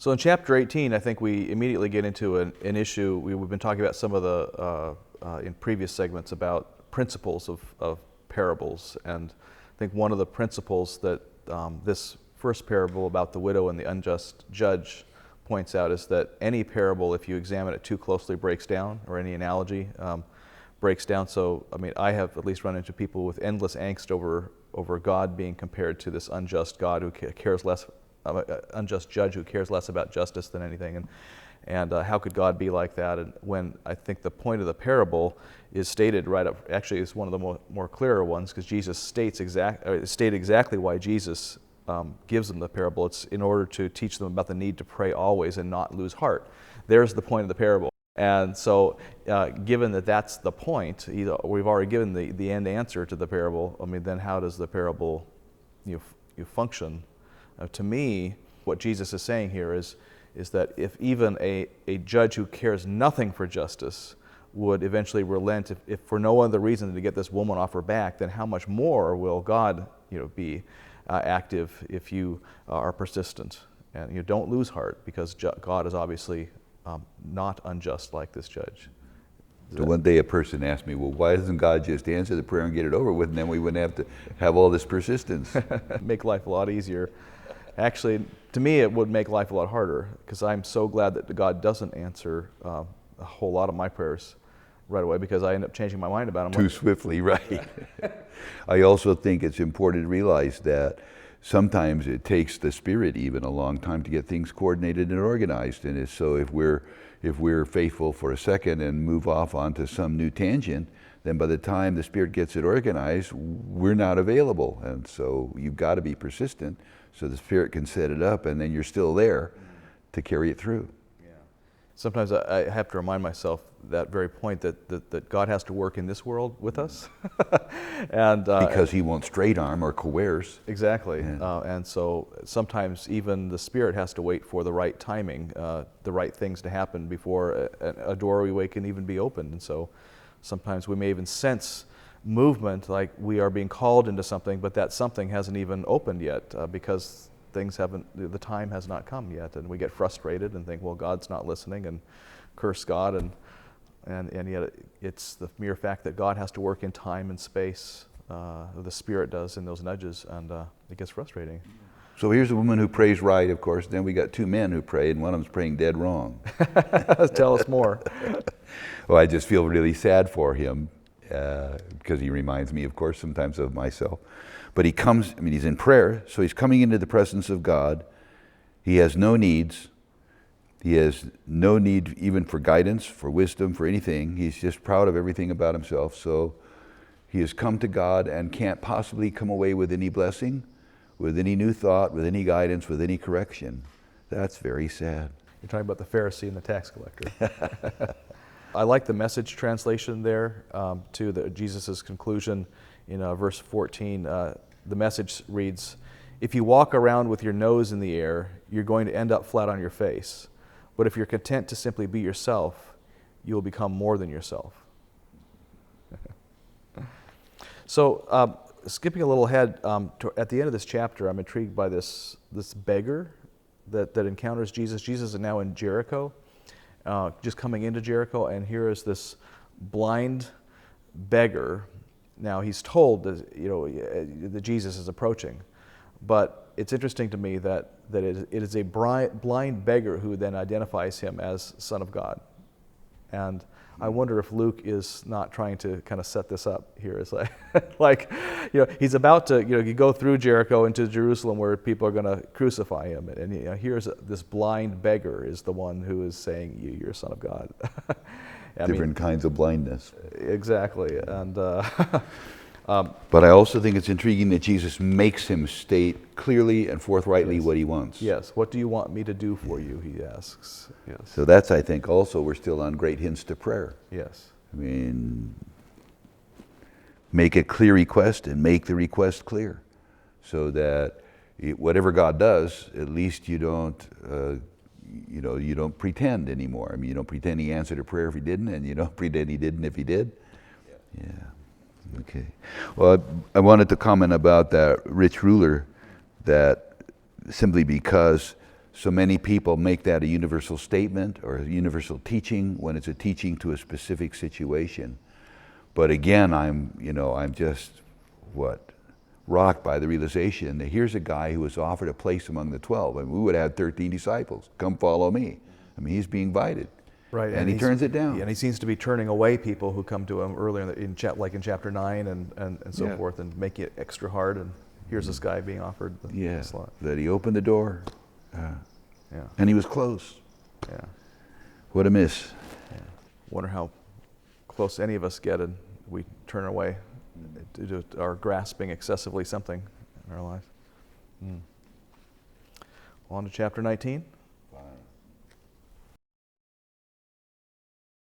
So in chapter 18, I think we immediately get into an issue. We've been talking about some of the, in previous segments, about principles of parables. And I think one of the principles that this first parable about the widow and the unjust judge points out is that any parable, if you examine it too closely, breaks down, or any analogy breaks down. So, I mean, I have at least run into people with endless angst over God being compared to this unjust God who cares less, unjust judge who cares less about justice than anything, and how could God be like that? And when I think the point of the parable is stated right up, actually it's one of the more clearer ones, because Jesus stated exactly why Jesus gives them the parable. It's in order to teach them about the need to pray always and not lose heart. There's the point of the parable. And so, given that that's the point, we've already given the end answer to the parable. I mean, then how does the parable function? To me, what Jesus is saying here is that if even a judge who cares nothing for justice would eventually relent, if for no other reason than to get this woman off her back, then how much more will God be active if you are persistent and you don't lose heart, because God is obviously not unjust like this judge. So one day a person asked me, well, why doesn't God just answer the prayer and get it over with, and then we wouldn't have to have all this persistence? Make life a lot easier. Actually, to me, it would make life a lot harder, because I'm so glad that God doesn't answer a whole lot of my prayers right away, because I end up changing my mind about them. Too swiftly, right. I also think it's important to realize that sometimes it takes the Spirit even a long time to get things coordinated and organized. And so if we're faithful for a second and move off onto some new tangent, then by the time the Spirit gets it organized, we're not available. And so you've got to be persistent so the Spirit can set it up, and then you're still there to carry it through. Yeah. Sometimes I have to remind myself that very point that God has to work in this world with us. And because he won't straight arm or coerce. Exactly. Yeah. And so sometimes even the Spirit has to wait for the right timing, the right things to happen before a doorway can even be opened. And so sometimes we may even sense movement, like we are being called into something, but that something hasn't even opened yet, because the time has not come yet, and we get frustrated and think, well, God's not listening, and curse God, and yet it's the mere fact that God has to work in time and space, the Spirit does in those nudges, and it gets frustrating. So here's a woman who prays right, of course. Then we got two men who pray, and one of them's praying dead wrong. Tell us more. Well, I just feel really sad for him, because he reminds me, of course, sometimes of myself. But he's in prayer, so he's coming into the presence of God. He has no needs. He has no need even for guidance, for wisdom, for anything. He's just proud of everything about himself. So he has come to God and can't possibly come away with any blessing, with any new thought, with any guidance, with any correction. That's very sad. You're talking about the Pharisee and the tax collector. I like the Message translation there, to Jesus' conclusion in verse 14. The Message reads, "If you walk around with your nose in the air, you're going to end up flat on your face. But if you're content to simply be yourself, you will become more than yourself." So, skipping a little ahead, at the end of this chapter, I'm intrigued by this beggar that encounters Jesus. Jesus is now in Jericho, just coming into Jericho, and here is this blind beggar. Now he's told that Jesus is approaching, but it's interesting to me that it is a blind beggar who then identifies him as Son of God. And I wonder if Luke is not trying to kind of set this up here. It's like, he's about to, you go through Jericho into Jerusalem where people are going to crucify him. And here's this blind beggar is the one who is saying, you're a Son of God. Different kinds of blindness. Exactly. And but I also think it's intriguing that Jesus makes him state clearly and forthrightly yes. what he wants. Yes. What do you want me to do for you, he asks. Yes. So that's, I think, also we're still on great hints to prayer. Yes. I mean, make a clear request and make the request clear, so that whatever God does, at least you don't pretend anymore. I mean, you don't pretend he answered a prayer if he didn't, and you don't pretend he didn't if he did. Yeah. Okay. Well, I wanted to comment about that rich ruler, that simply because So many people make that a universal statement or a universal teaching when it's a teaching to a specific situation. But again, I'm just, rocked by the realization that here's a guy who was offered a place among the 12. I mean, we would have had 13 disciples. Come follow me. I mean, he's being invited. Right, And he turns it down. And he seems to be turning away people who come to him earlier like in chapter 9 and so forth, and making it extra hard. And here's this guy being offered the slot. That he opened the door. Yeah. And he was close. Yeah. What a miss. Yeah. Wonder how close any of us get and we turn away due to our grasping excessively something in our life. Well, on to chapter 19.